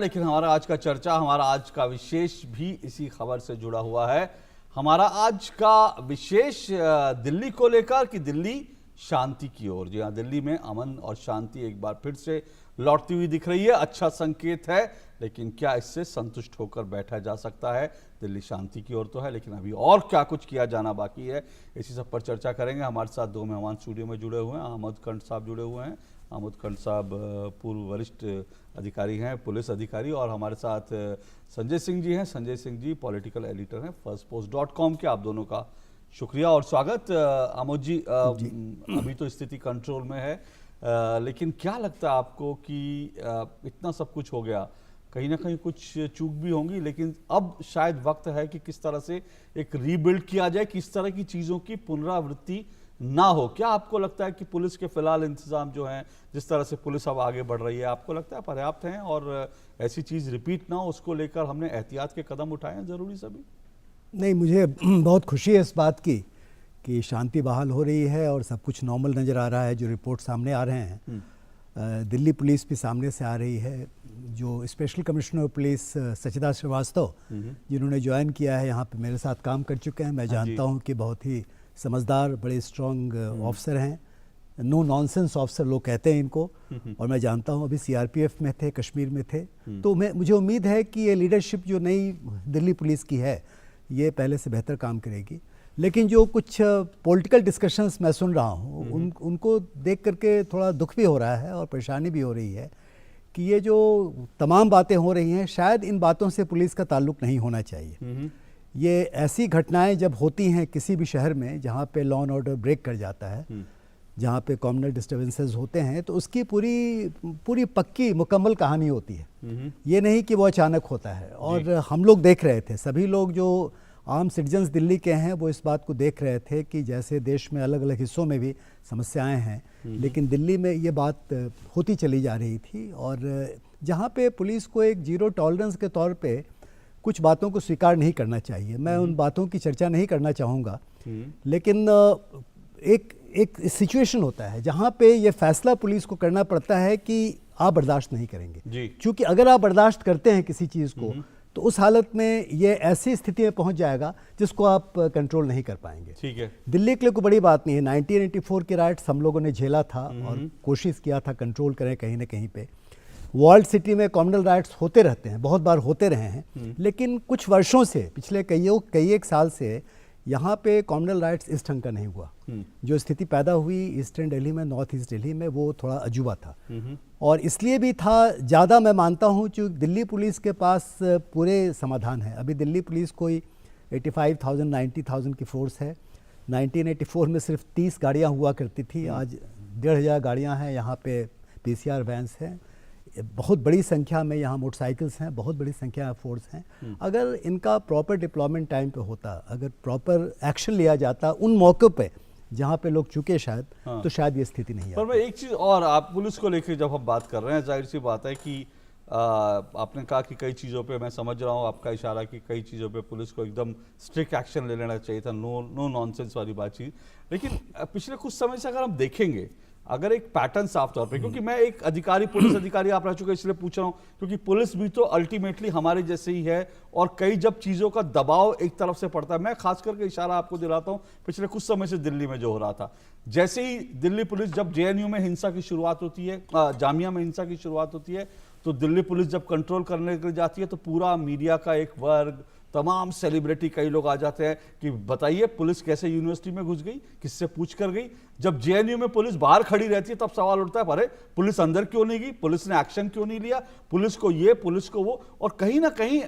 लेकिन हमारा आज का चर्चा, हमारा आज का विशेष भी इसी खबर से जुड़ा हुआ है। हमारा आज का विशेष दिल्ली को लेकर कि दिल्ली शांति की ओर। जी हाँ, दिल्ली में अमन और शांति एक बार फिर से लौटती हुई दिख रही है। अच्छा संकेत है, लेकिन क्या इससे संतुष्ट होकर बैठा जा सकता है? दिल्ली शांति की ओर तो है, लेकिन अभी और क्या कुछ किया जाना बाकी है, इसी सब पर चर्चा करेंगे। हमारे साथ दो मेहमान स्टूडियो में जुड़े हुए हैं। अहमद कंठ साहब जुड़े हुए हैं। अहमद कंठ साहब पूर्व वरिष्ठ अधिकारी हैं, पुलिस अधिकारी, और हमारे साथ संजय सिंह जी हैं। संजय सिंह जी पॉलिटिकल एडिटर हैं firstpost.com के। आप दोनों का शुक्रिया और स्वागत। अमोद जी, अभी तो स्थिति कंट्रोल में है, लेकिन क्या लगता है आपको कि इतना सब कुछ हो गया, कहीं ना कहीं कुछ चूक भी होंगी, लेकिन अब शायद वक्त है कि किस तरह से एक रीबिल्ड किया जाए, किस तरह की चीज़ों की पुनरावृत्ति ना हो? क्या आपको लगता है कि पुलिस के फिलहाल इंतजाम जो हैं, जिस तरह से पुलिस अब आगे बढ़ रही है, आपको लगता है पर्याप्त हैं और ऐसी चीज़ रिपीट ना हो उसको लेकर हमने एहतियात के कदम उठाए हैं ज़रूरी सभी? नहीं, मुझे बहुत खुशी है इस बात की कि शांति बहाल हो रही है और सब कुछ नॉर्मल नज़र आ रहा है। जो रिपोर्ट सामने आ रहे हैं, दिल्ली पुलिस भी सामने से आ रही है। जो special commissioner of police Sachida Srivastava, जिन्होंने ज्वाइन किया है यहाँ पे, मेरे साथ काम कर चुके हैं। मैं जानता हूँ कि बहुत ही समझदार, बड़े स्ट्रॉन्ग ऑफिसर हैं। नो नॉनसेंस ऑफिसर लोग कहते हैं इनको। और मैं जानता हूँ अभी सीआरपीएफ में थे, कश्मीर में थे। तो मुझे उम्मीद है कि ये लीडरशिप जो नई दिल्ली पुलिस की है, ये पहले से बेहतर काम करेगी। लेकिन जो कुछ पॉलिटिकल डिस्कशंस मैं सुन रहा हूँ, उनको देख करके थोड़ा दुख भी हो रहा है और परेशानी भी हो रही है कि ये जो तमाम बातें हो रही हैं, शायद इन बातों से पुलिस का ताल्लुक नहीं होना चाहिए। ये ऐसी घटनाएं जब होती हैं किसी भी शहर में जहाँ पे लॉ एंड ऑर्डर ब्रेक कर जाता है, जहाँ पे कम्युनल डिस्टर्बेंसेस होते हैं, तो उसकी पूरी पक्की मुकम्मल कहानी होती है। ये नहीं कि वो अचानक होता है। और हम लोग देख रहे थे, सभी लोग जो आम सिटीजन्स दिल्ली के हैं, वो इस बात को देख रहे थे कि जैसे देश में अलग अलग हिस्सों में भी समस्याएं हैं, लेकिन दिल्ली में ये बात होती चली जा रही थी। और जहाँ पे पुलिस को एक जीरो टॉलरेंस के तौर पे कुछ बातों को स्वीकार नहीं करना चाहिए। मैं उन बातों की चर्चा नहीं करना चाहूँगा, लेकिन एक सिचुएशन होता है जहाँ पे ये फैसला पुलिस को करना पड़ता है कि आप बर्दाश्त नहीं करेंगे। क्योंकि अगर आप बर्दाश्त करते हैं किसी चीज़ को, तो उस हालत में ये ऐसी स्थिति में पहुंच जाएगा जिसको आप कंट्रोल नहीं कर पाएंगे। ठीक है, दिल्ली के लिए कोई बड़ी बात नहीं है। 1984 के राइट्स हम लोगों ने झेला था और कोशिश किया था कंट्रोल करें कहीं ना कहीं पे। वर्ल्ड सिटी में कम्युनल राइट्स होते रहते हैं, बहुत बार होते रहे हैं, लेकिन कुछ वर्षों से, पिछले कई एक साल से यहाँ पे कम्युनल राइट्स इस ढंग का नहीं हुआ। जो स्थिति पैदा हुई ईस्टर्न दिल्ली में, नॉर्थ ईस्ट दिल्ली में, वो थोड़ा अजूबा था। और इसलिए भी था, ज़्यादा मैं मानता हूँ कि दिल्ली पुलिस के पास पूरे समाधान है। अभी दिल्ली पुलिस कोई 85,000 90,000 की फोर्स है। 1984 में सिर्फ 30 गाड़ियाँ हुआ करती थी, आज 1,500 गाड़ियाँ हैं। यहाँ पे पीसीआर वैन्स हैं, बहुत बड़ी संख्या में यहाँ मोटरसाइकिल्स हैं, बहुत बड़ी संख्या में फोर्स हैं। अगर इनका प्रॉपर डिप्लॉयमेंट टाइम पे होता, अगर प्रॉपर एक्शन लिया जाता उन मौक़ों पे जहाँ पे लोग चुके शायद, तो शायद ये स्थिति नहीं है। पर मैं एक चीज़ और, आप पुलिस को लेकर जब हम बात कर रहे हैं, जाहिर सी बात है कि आपने कहा कि कई चीज़ों पे, मैं समझ रहा हूँ आपका इशारा कि कई चीज़ों पे पुलिस को एकदम स्ट्रिक्ट एक्शन ले लेना चाहिए था, नो नॉनसेंस वाली बातचीत। लेकिन पिछले कुछ समय से अगर हम देखेंगे, अगर एक पैटर्न साफ तौर पे, क्योंकि मैं एक अधिकारी, पुलिस अधिकारी आप रह चुके, इसलिए पूछ रहा हूँ, क्योंकि पुलिस भी तो अल्टीमेटली हमारे जैसे ही है, और कई जब चीज़ों का दबाव एक तरफ से पड़ता है। मैं खास करके इशारा आपको दिलाता हूँ, पिछले कुछ समय से दिल्ली में जो हो रहा था, जैसे ही दिल्ली पुलिस, जब जेएनयू में हिंसा की शुरुआत होती है, जामिया में हिंसा की शुरुआत होती है, तो दिल्ली पुलिस जब कंट्रोल करने के लिए जाती है, तो पूरा मीडिया का एक वर्ग, तमाम सेलिब्रिटी, कई लोग आ जाते हैं कि बताइए पुलिस कैसे यूनिवर्सिटी में घुस गई, किससे पूछ कर गई। जब जेएनयू में पुलिस बाहर खड़ी रहती है, तब सवाल उठता है, अरे पुलिस अंदर क्यों नहीं गई, पुलिस ने एक्शन क्यों नहीं लिया, पुलिस को ये, पुलिस को वो। और कहीं ना कहीं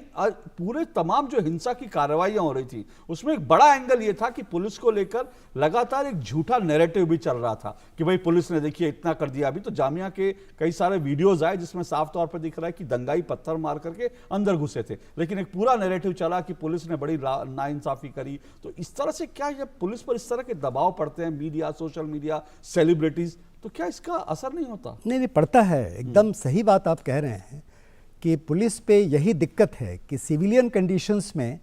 पूरे तमाम जो हिंसा की कार्रवाइयां हो रही थी, उसमें एक बड़ा एंगल ये था कि पुलिस को लेकर लगातार एक झूठा नैरेटिव भी चल रहा था कि भाई पुलिस ने देखिए इतना कर दिया। अभी तो जामिया के कई सारे वीडियोज आए जिसमें साफ तौर पर दिख रहा है कि दंगाई पत्थर मार करके अंदर घुसे थे, लेकिन एक पूरा नैरेटिव चला कि पुलिस ने बड़ी नाइंसाफी करी। तो इस तरह से क्या, जब पुलिस पर इस तरह के दबाव पड़ते हैं, मीडिया, सोशल मीडिया, सेलिब्रिटीज, तो क्या इसका असर नहीं होता? नहीं, पड़ता है। एकदम सही बात आप कह रहे हैं कि पुलिस पे यही दिक्कत है कि सिविलियन कंडीशंस में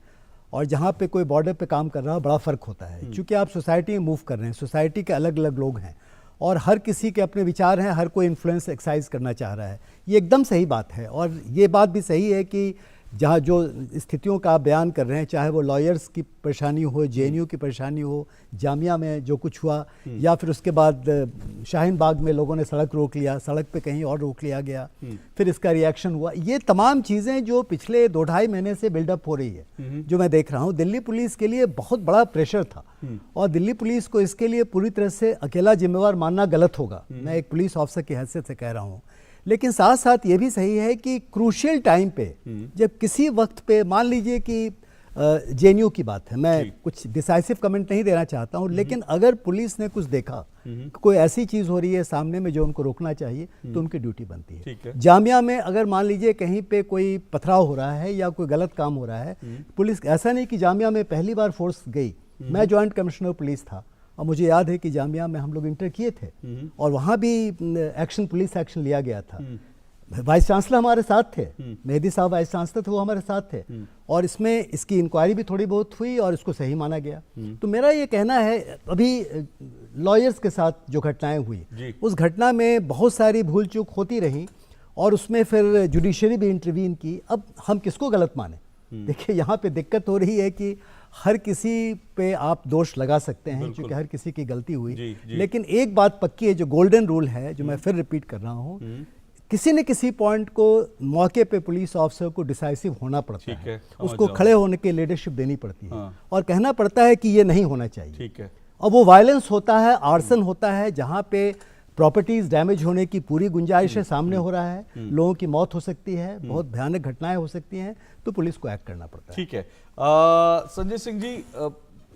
और जहाँ पे कोई बॉर्डर पे काम कर रहा है, बड़ा फ़र्क होता है। क्योंकि आप सोसाइटी में मूव कर रहे हैं, सोसाइटी के अलग अलग लोग हैं, और हर किसी के अपने विचार हैं, हर कोई इन्फ्लुएंस एक्सरसाइज करना चाह रहा है। ये एकदम सही बात है और ये बात भी सही है कि जहाँ जो स्थितियों का आप बयान कर रहे हैं, चाहे वो लॉयर्स की परेशानी हो, जेएनयू की परेशानी हो, जामिया में जो कुछ हुआ, या फिर उसके बाद शाहीन बाग में लोगों ने सड़क रोक लिया, सड़क पे कहीं और रोक लिया गया, फिर इसका रिएक्शन हुआ, ये तमाम चीज़ें जो पिछले 2-2.5 महीने से बिल्डअप हो रही है, जो मैं देख रहा हूँ, दिल्ली पुलिस के लिए बहुत बड़ा प्रेशर था और दिल्ली पुलिस को इसके लिए पूरी तरह से अकेला जिम्मेवार मानना गलत होगा। मैं एक पुलिस ऑफिसर की हैसियत से कह रहा हूँ। लेकिन साथ साथ ये भी सही है कि क्रूशियल टाइम पे, जब किसी वक्त पे, मान लीजिए कि जेएनयू की बात है, मैं कुछ डिसाइसिव कमेंट नहीं देना चाहता हूं, लेकिन अगर पुलिस ने कुछ देखा, कोई ऐसी चीज हो रही है सामने में जो उनको रोकना चाहिए, तो उनकी ड्यूटी बनती है। जामिया में अगर मान लीजिए कहीं पे कोई पथराव हो रहा है या कोई गलत काम हो रहा है, पुलिस, ऐसा नहीं कि जामिया में पहली बार फोर्स गई, मैं जॉइंट कमिश्नर पुलिस था और मुझे याद है कि जामिया में हम लोग इंटर किए थे और वहाँ भी एक्शन, पुलिस एक्शन लिया गया था। वाइस चांसलर हमारे साथ थे, मेहदी साहब वाइस चांसलर थे, वो हमारे साथ थे और इसमें इसकी इंक्वायरी भी थोड़ी बहुत हुई और इसको सही माना गया। तो मेरा ये कहना है, अभी लॉयर्स के साथ जो घटनाएं हुई, उस घटना में बहुत सारी भूल चूक होती रही और उसमें फिर जुडिशरी भी इंटरवीन की। अब हम किसको गलत माने? देखिए, यहाँ पे दिक्कत हो रही है कि हर किसी पे आप दोष लगा सकते हैं क्योंकि हर किसी की गलती हुई, लेकिन एक बात पक्की है, जो गोल्डन रूल है, जो मैं फिर रिपीट कर रहा हूँ, किसी न किसी पॉइंट को मौके पे पुलिस ऑफिसर को डिसाइसिव होना पड़ता है, उसको खड़े होने की लीडरशिप देनी पड़ती है और कहना पड़ता है कि ये नहीं होना चाहिए। ठीक है। और वो वायलेंस होता है, आर्सन होता है, जहाँ पे प्रॉपर्टीज डैमेज होने की पूरी गुंजाइश है, सामने हो रहा है, लोगों की मौत हो सकती है, बहुत भयानक घटनाएं हो सकती हैं, तो पुलिस को एक्ट करना पड़ता है। ठीक है। संजय सिंह जी,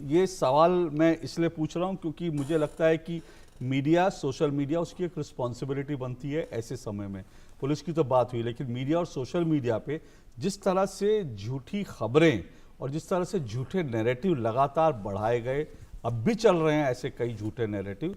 ये सवाल मैं इसलिए पूछ रहा हूं क्योंकि मुझे लगता है कि मीडिया, सोशल मीडिया, उसकी एक रिस्पॉन्सिबिलिटी बनती है ऐसे समय में। पुलिस की तो बात हुई, लेकिन मीडिया और सोशल मीडिया पे जिस तरह से झूठी खबरें और जिस तरह से झूठे नैरेटिव लगातार बढ़ाए गए, अब भी चल रहे हैं ऐसे कई झूठे नैरेटिव,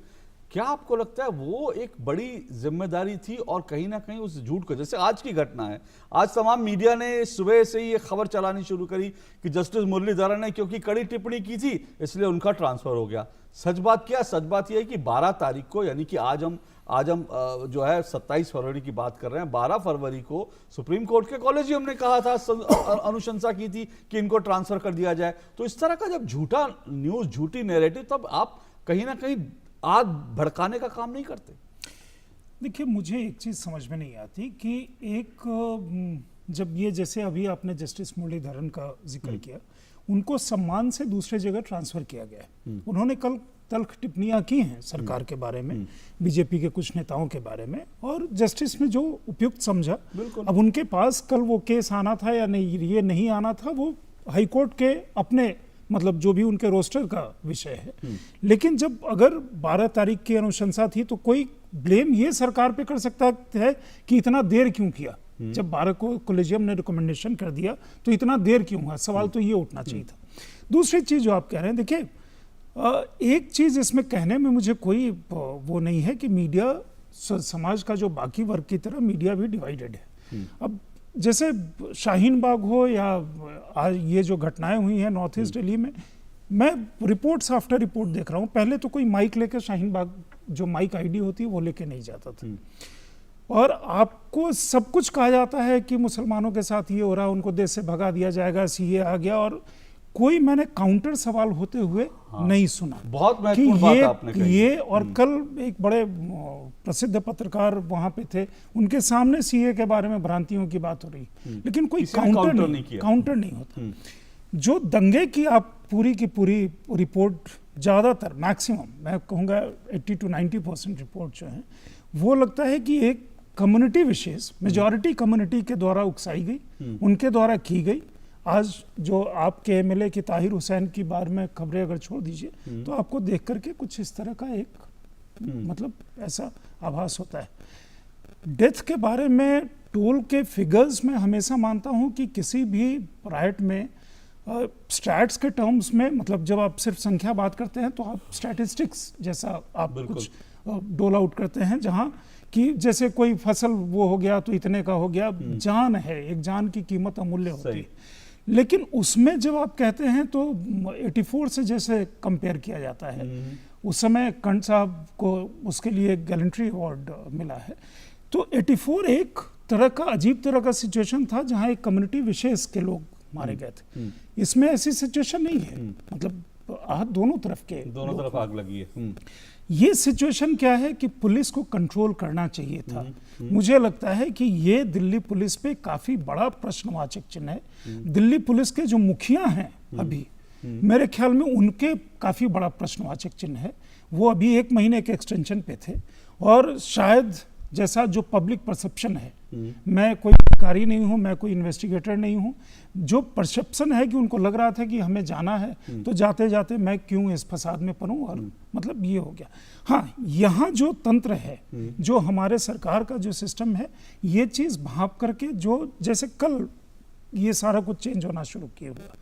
क्या आपको लगता है वो एक बड़ी जिम्मेदारी थी? और कहीं ना कहीं उस झूठ को, जैसे आज की घटना है, आज तमाम मीडिया ने सुबह से ही ये खबर चलानी शुरू करी कि जस्टिस मुरलीधरन ने क्योंकि कड़ी टिप्पणी की थी इसलिए उनका ट्रांसफर हो गया। सच बात क्या? सच बात यह है कि 12 तारीख को, यानी कि आज हम जो है 27 फरवरी की बात कर रहे हैं, 12 फरवरी को सुप्रीम कोर्ट के कॉलेजियम ने कहा था, अनुशंसा की थी कि इनको ट्रांसफर कर दिया जाए। तो इस तरह का जब झूठा न्यूज, झूठी नैरेटिव, तब आप कहीं ना कहीं आग भड़काने का काम नहीं करते? देखिए, मुझे एक चीज़ समझ में नहीं आती कि एक, जब ये, जैसे अभी आपने जस्टिस मुरलीधरन का जिक्र किया, उनको सम्मान से दूसरे जगह ट्रांसफ़र किया गया है। उन्होंने कल तल्ख टिप्पणियाँ की हैं सरकार के बारे में, बीजेपी के कुछ नेताओं के बारे में, और जस्टिस ने जो उपयुक्त समझा। अब उनके पास कल वो केस आना था या नहीं, ये नहीं आना था, वो हाईकोर्ट के अपने, मतलब जो भी उनके रोस्टर का विषय है। लेकिन जब अगर 12 तारीख की अनुशंसा थी, तो कोई ब्लेम ये सरकार पे कर सकता है कि इतना देर क्यों किया? जब 12 को कॉलेजियम ने रिकमेंडेशन कर दिया तो इतना देर क्यों हुआ? सवाल तो ये उठना चाहिए था। दूसरी चीज़ जो आप कह रहे हैं, देखिए, एक चीज़ इसमें कहने में मुझे कोई वो नहीं है कि मीडिया, समाज का जो बाकी वर्ग की तरह मीडिया भी डिवाइडेड है। अब जैसे शाहीन बाग हो या आज ये जो घटनाएं हुई हैं नॉर्थ ईस्ट दिल्ली में, मैं रिपोर्ट्स आफ्टर रिपोर्ट देख रहा हूँ। पहले तो कोई माइक लेकर शाहीन बाग, जो माइक आईडी होती है, वो लेके नहीं जाता था, और आपको सब कुछ कहा जाता है कि मुसलमानों के साथ ये हो रहा है, उनको देश से भगा दिया जाएगा, सीए आ गया, और कोई मैंने काउंटर सवाल होते हुए नहीं सुना। बहुत महत्वपूर्ण बात आपने कही। ये और कल एक बड़े प्रसिद्ध पत्रकार वहां पे थे, उनके सामने सीए के बारे में भ्रांतियों की बात हो रही, लेकिन कोई काउंटर नहीं होता। जो दंगे की आप पूरी की पूरी रिपोर्ट, ज़्यादातर, मैक्सिमम मैं कहूँगा 80 to 90% रिपोर्ट जो है, वो लगता है कि एक कम्युनिटी विशेष, मेजॉरिटी कम्युनिटी के द्वारा उकसाई गई, उनके द्वारा की गई। आज जो आपके एमएलए की ताहिर हुसैन की बारे में खबरें अगर छोड़ दीजिए, तो आपको देख करके कुछ इस तरह का एक, मतलब ऐसा आभास होता है। डेथ के बारे में टोल के फिगर्स में हमेशा मानता हूं कि किसी भी राइट में स्टैट्स के टर्म्स में, मतलब जब आप सिर्फ संख्या बात करते हैं तो आप स्टैटिस्टिक्स जैसा आप कुछ डोल आउट करते हैं, जहां कि जैसे कोई फसल वो हो गया तो इतने का हो गया। जान है, एक जान की कीमत अमूल्य होती है, लेकिन उसमें जब आप कहते हैं तो 84 से जैसे कंपेयर किया जाता है, उस समय कंट साहब को उसके लिए गैलेंट्री अवार्ड मिला है। तो 84 एक तरह का अजीब तरह का सिचुएशन था जहां एक कम्युनिटी विशेष के लोग मारे गए थे। इसमें ऐसी सिचुएशन नहीं है, मतलब आहत दोनों तरफ के, दोनों तरफ आग लगी है। ये सिचुएशन क्या है कि पुलिस को कंट्रोल करना चाहिए था। मुझे लगता है कि ये दिल्ली पुलिस पे काफी बड़ा प्रश्नवाचक चिन्ह है। दिल्ली पुलिस के जो मुखिया हैं अभी, मेरे ख्याल में उनके काफी बड़ा प्रश्नवाचक चिन्ह है। वो अभी 1 महीने के एक्सटेंशन पे थे और शायद जैसा जो पब्लिक परसेप्शन है, मैं कोई अधिकारी नहीं हूं, मैं कोई इन्वेस्टिगेटर नहीं हूं, जो परसेप्शन है कि उनको लग रहा था कि हमें जाना है तो जाते जाते मैं क्यों इस फसाद में पड़ूं, और मतलब ये हो गया। हाँ, यहाँ जो तंत्र है, जो हमारे सरकार का जो सिस्टम है, ये चीज़ भांप करके जो जैसे कल ये सारा कुछ चेंज होना शुरू किया हुआ,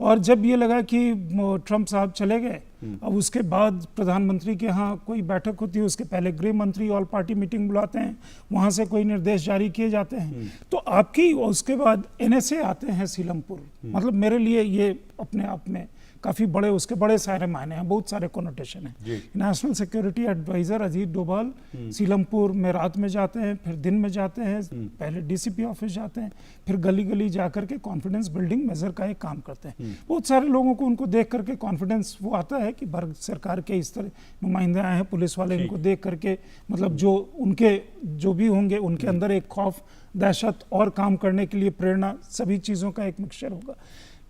और जब ये लगा कि ट्रंप साहब चले गए, अब उसके बाद प्रधानमंत्री के यहाँ कोई बैठक होती है, उसके पहले गृह मंत्री ऑल पार्टी मीटिंग बुलाते हैं, वहाँ से कोई निर्देश जारी किए जाते हैं, तो आपकी उसके बाद NSA आते हैं सीलमपुर। मतलब मेरे लिए ये अपने आप में काफ़ी बड़े, उसके बड़े सारे मायने हैं, बहुत सारे कोनोटेशन हैं। National security adviser Ajit Doval Seelampur में रात में जाते हैं, फिर दिन में जाते हैं, पहले DCP ऑफिस जाते हैं, फिर गली गली जा करके कॉन्फिडेंस बिल्डिंग मेजर का एक काम करते हैं। बहुत सारे लोगों को उनको देख करके कॉन्फिडेंस वो आता है कि भारत सरकार के इस तरह नुमाइंदे आए हैं, पुलिस वाले, इनको देख करके मतलब जो उनके जो भी होंगे उनके अंदर एक खौफ, दहशत और काम करने के लिए प्रेरणा, सभी चीज़ों का एक मिक्सचर होगा।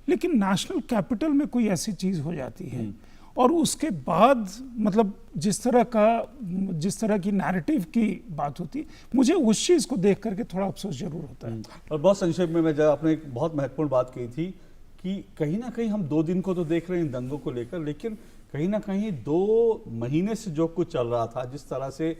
लेकिन नेशनल कैपिटल में कोई ऐसी चीज़ हो जाती है और उसके बाद मतलब जिस तरह की नैरेटिव की बात होती है, मुझे उस चीज़ को देख करके थोड़ा अफसोस जरूर होता है। और बहुत संक्षेप में, जब आपने एक बहुत महत्वपूर्ण बात कही थी कि कहीं ना कहीं हम 2 दिन को तो देख रहे हैं इन दंगों को लेकर, लेकिन कहीं ना कहीं 2 महीने से जो कुछ चल रहा था, जिस तरह से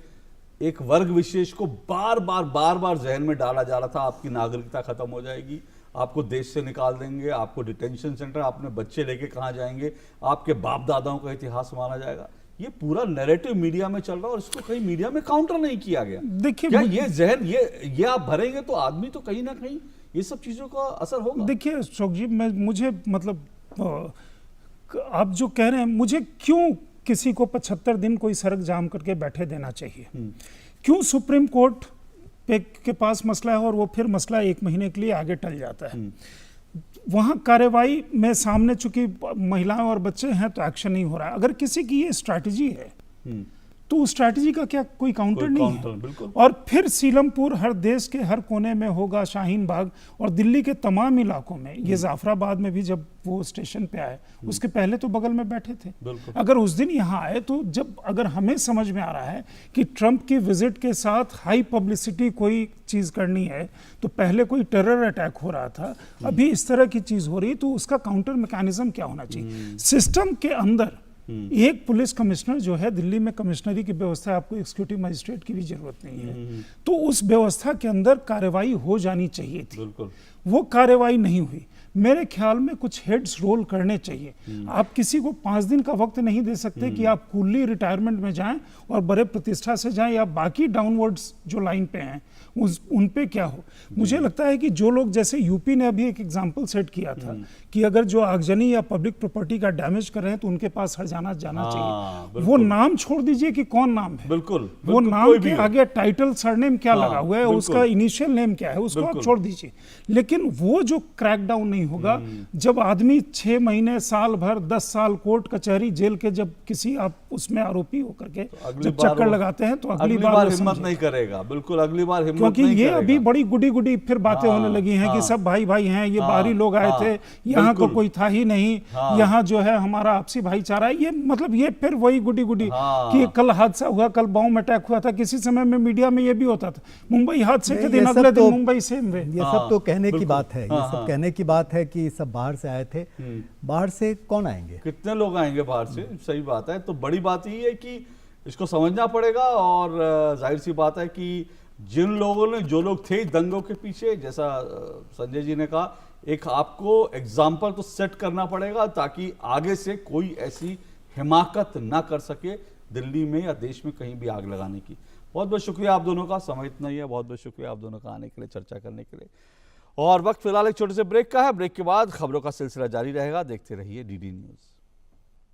एक वर्ग विशेष को बार बार जहन में डाला जा रहा था, आपकी नागरिकता खत्म हो जाएगी, आपको देश से निकाल देंगे, आपको डिटेंशन सेंटर, आपने बच्चे लेके कहाँ जाएंगे, आपके बाप दादाओं का इतिहास माना जाएगा, ये पूरा नैरेटिव मीडिया में चल रहा है और इसको कहीं मीडिया में काउंटर नहीं किया गया। देखिए, क्या ये जहन ये आप भरेंगे तो आदमी तो कहीं ना कहीं ये सब चीजों का असर होगा। देखिए अशोक जी, मुझे मतलब आप जो कह रहे हैं, मुझे क्यों किसी को 75 दिन कोई सड़क जाम करके बैठे देना चाहिए? क्यों सुप्रीम कोर्ट के पास मसला है और वो फिर मसला 1 महीने के लिए आगे टल जाता है? वहाँ कार्रवाई में सामने चूंकि महिलाएं और बच्चे हैं तो एक्शन नहीं हो रहा है। अगर किसी की ये स्ट्रैटेजी है तो उस स्ट्रैटेजी का क्या कोई काउंटर नहीं है? और फिर सीलमपुर हर देश के हर कोने में होगा, शाहीन बाग और दिल्ली के तमाम इलाकों में, ये जाफराबाद में भी जब वो स्टेशन पे आए उसके पहले तो बगल में बैठे थे। अगर उस दिन यहाँ आए तो जब अगर हमें समझ में आ रहा है कि ट्रंप की विजिट के साथ हाई पब्लिसिटी कोई चीज करनी है, तो पहले कोई टेरर अटैक हो रहा था, अभी इस तरह की चीज हो रही, तो उसका काउंटर मैकेनिज्म क्या होना चाहिए? सिस्टम के अंदर एक पुलिस कमिश्नर जो है, दिल्ली में कमिश्नरी की व्यवस्था, आपको एग्जीक्यूटिव मजिस्ट्रेट की भी जरूरत नहीं है, तो उस व्यवस्था के अंदर कार्रवाई हो जानी चाहिए थी। वो कार्रवाई नहीं हुई। मेरे ख्याल में कुछ हेड्स रोल करने चाहिए। आप किसी को 5 दिन का वक्त नहीं दे सकते कि आप कूली रिटायरमेंट में जाएं और बड़े प्रतिष्ठा से जाएं, या बाकी डाउनवर्ड्स जो लाइन पे हैं उन पे क्या हो। मुझे लगता है कि जो लोग, जैसे यूपी ने अभी एक एग्जांपल सेट किया था कि अगर जो आगजनी या पब्लिक प्रॉपर्टी का डैमेज कर रहे हैं तो उनके पास हर्जाना जाना चाहिए। वो नाम छोड़ दीजिए कि कौन नाम है, वो नाम के आगे टाइटल, सरनेम क्या लगा हुआ है, उसका इनिशियल नेम क्या है, उसको आप छोड़ दीजिए। लेकिन वो जो क्रैकडाउन नहीं होगा, जब आदमी 6 महीने, साल भर, 10 साल कोर्ट कचहरी जेल के जब किसी आप उसमें आरोपी होकर के जब चक्कर लगाते हैं तो अगली बार हिम्मत नहीं करेगा। बिल्कुल, अगली बार हिम्मत क्योंकि नहीं ये करेगा। अभी बड़ी गुडी फिर बातें होने लगी हैं कि सब भाई भाई हैं, ये बाहरी लोग आए थे, यहाँ तो कोई था ही नहीं, यहाँ जो है हमारा आपसी भाईचारा है। ये मतलब ये फिर वही गुडी कि कल हादसा हुआ, कल बॉम्ब अटैक हुआ था। किसी समय में मीडिया में ये भी होता था, मुंबई हादसे के दिन अगले दिन मुंबई सेम वे। ये सब तो कहने की बात है, ये सब कहने की बात है कि सब बाहर से आए थे। बाहर से कौन आएंगे, कितने लोग आएंगे बाहर से? सही बात है। तो बड़ी बात यही है कि इसको समझना पड़ेगा, और जाहिर सी बात है कि जिन लोगों ने, जो लोग थे दंगों के पीछे, जैसा संजय जी ने कहा, एक आपको एग्जाम्पल तो सेट करना पड़ेगा ताकि आगे से कोई ऐसी हिमाकत ना कर सके दिल्ली में या देश में कहीं भी आग लगाने की। बहुत बहुत शुक्रिया आप दोनों का, समय इतना ही है। बहुत बहुत शुक्रिया आप दोनों का आने के लिए, चर्चा करने के लिए। और वक्त फिलहाल एक छोटे से ब्रेक का है। ब्रेक के बाद खबरों का सिलसिला जारी रहेगा। देखते रहिए DD न्यूज़।